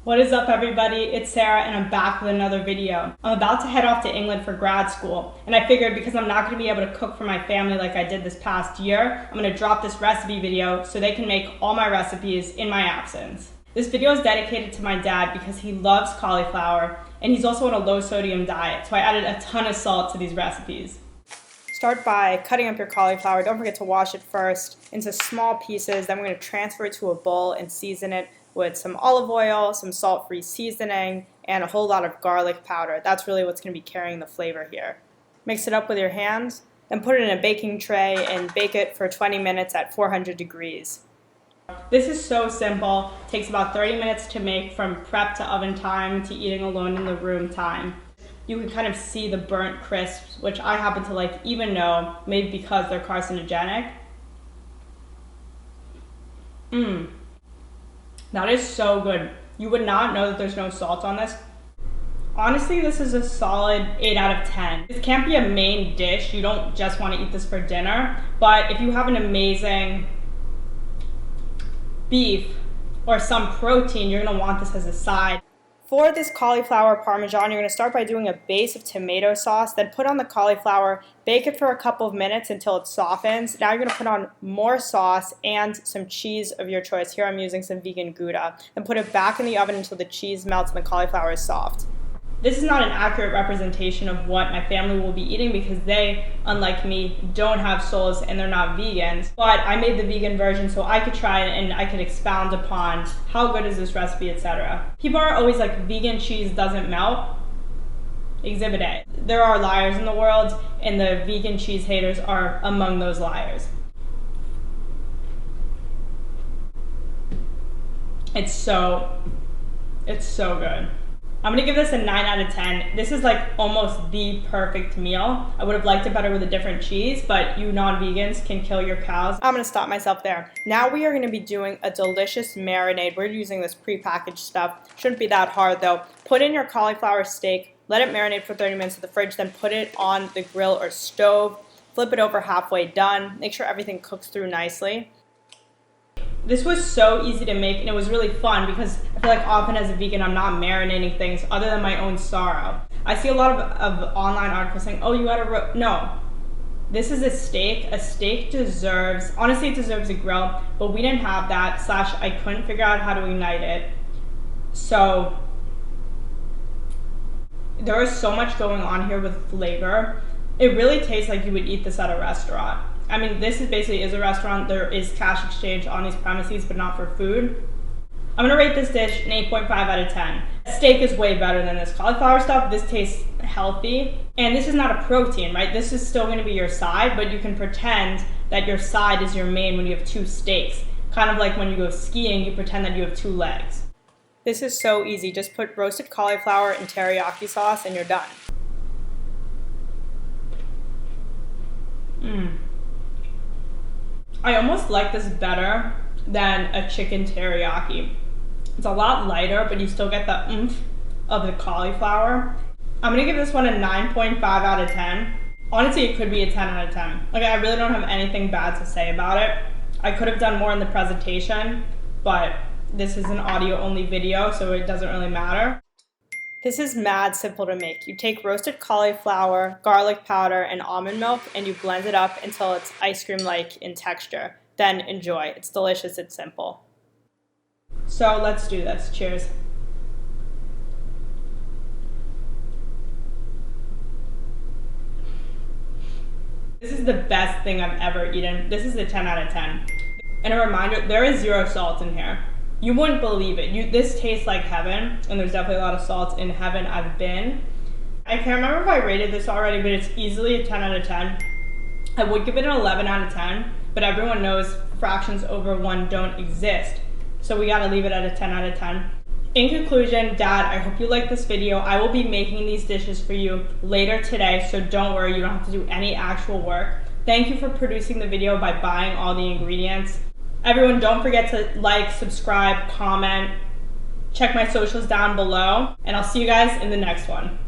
What is up, everybody? It's Sarah and I'm back with another video. I'm about to head off to England for grad school, and I figured because I'm not going to be able to cook for my family like I did this past year, I'm going to drop this recipe video so they can make all my recipes in my absence. This video is dedicated to my dad because he loves cauliflower and he's also on a low sodium diet, so I added a ton of salt to these recipes. Start by cutting up your cauliflower. Don't forget to wash it first into small pieces. Then we're going to transfer it to a bowl and season it with some olive oil, some salt-free seasoning, and a whole lot of garlic powder. That's really what's going to be carrying the flavor here. Mix it up with your hands, then put it in a baking tray and bake it for 20 minutes at 400 degrees. This is so simple. It takes about 30 minutes to make, from prep to oven time to eating alone in the room time. You can kind of see the burnt crisps, which I happen to like even know, maybe because they're carcinogenic. That is so good. You would not know that there's no salt on this. Honestly, this is a solid 8 out of 10. This can't be a main dish. You don't just want to eat this for dinner, but if you have an amazing beef or some protein, you're gonna want this as a side. For this cauliflower parmesan, you're going to start by doing a base of tomato sauce, then put on the cauliflower, bake it for a couple of minutes until it softens. Now you're going to put on more sauce and some cheese of your choice. Here I'm using some vegan Gouda. And put it back in the oven until the cheese melts and the cauliflower is soft. This is not an accurate representation of what my family will be eating because they, unlike me, don't have souls and they're not vegans. But I made the vegan version so I could try it and I could expound upon how good is this recipe, etc. People are always like, vegan cheese doesn't melt. Exhibit A. There are liars in the world and the vegan cheese haters are among those liars. It's so good. I'm gonna give this a 9 out of 10. This is like almost the perfect meal. I would have liked it better with a different cheese, but you non-vegans can kill your cows. I'm gonna stop myself there. Now we are gonna be doing a delicious marinade. We're using this prepackaged stuff. Shouldn't be that hard though. Put in your cauliflower steak, let it marinate for 30 minutes in the fridge, then put it on the grill or stove, flip it over halfway done. Make sure everything cooks through nicely. This was so easy to make and it was really fun because I feel like often as a vegan I'm not marinating things other than my own sorrow. I see a lot of online articles saying, oh, you gotta no. This is a steak. A steak deserves, honestly it deserves a grill, but we didn't have that, / I couldn't figure out how to ignite it. So there is so much going on here with flavor. It really tastes like you would eat this at a restaurant. I mean, this is basically a restaurant. There is cash exchange on these premises, but not for food. I'm gonna rate this dish an 8.5 out of 10. Steak is way better than this cauliflower stuff. This tastes healthy. And this is not a protein, right? This is still gonna be your side, but you can pretend that your side is your main when you have 2 steaks. Kind of like when you go skiing, you pretend that you have 2 legs. This is so easy. Just put roasted cauliflower and teriyaki sauce and you're done. I almost like this better than a chicken teriyaki. It's a lot lighter, but you still get the oomph of the cauliflower. I'm gonna give this one a 9.5 out of 10. Honestly, it could be a 10 out of 10. Like, I really don't have anything bad to say about it. I could have done more in the presentation, but this is an audio-only video, so it doesn't really matter. This is mad simple to make. You take roasted cauliflower, garlic powder, and almond milk, and you blend it up until it's ice cream-like in texture. Then enjoy. It's delicious, it's simple. So let's do this. Cheers. This is the best thing I've ever eaten. This is a 10 out of 10. And a reminder, there is 0 salt in here. You wouldn't believe it. This tastes like heaven, and there's definitely a lot of salt in heaven I've been. I can't remember if I rated this already, but it's easily a 10 out of 10. I would give it an 11 out of 10, but everyone knows fractions over 1 don't exist. So we gotta leave it at a 10 out of 10. In conclusion, Dad, I hope you liked this video. I will be making these dishes for you later today, so don't worry, you don't have to do any actual work. Thank you for producing the video by buying all the ingredients. Everyone, don't forget to like, subscribe, comment, check my socials down below, and I'll see you guys in the next one.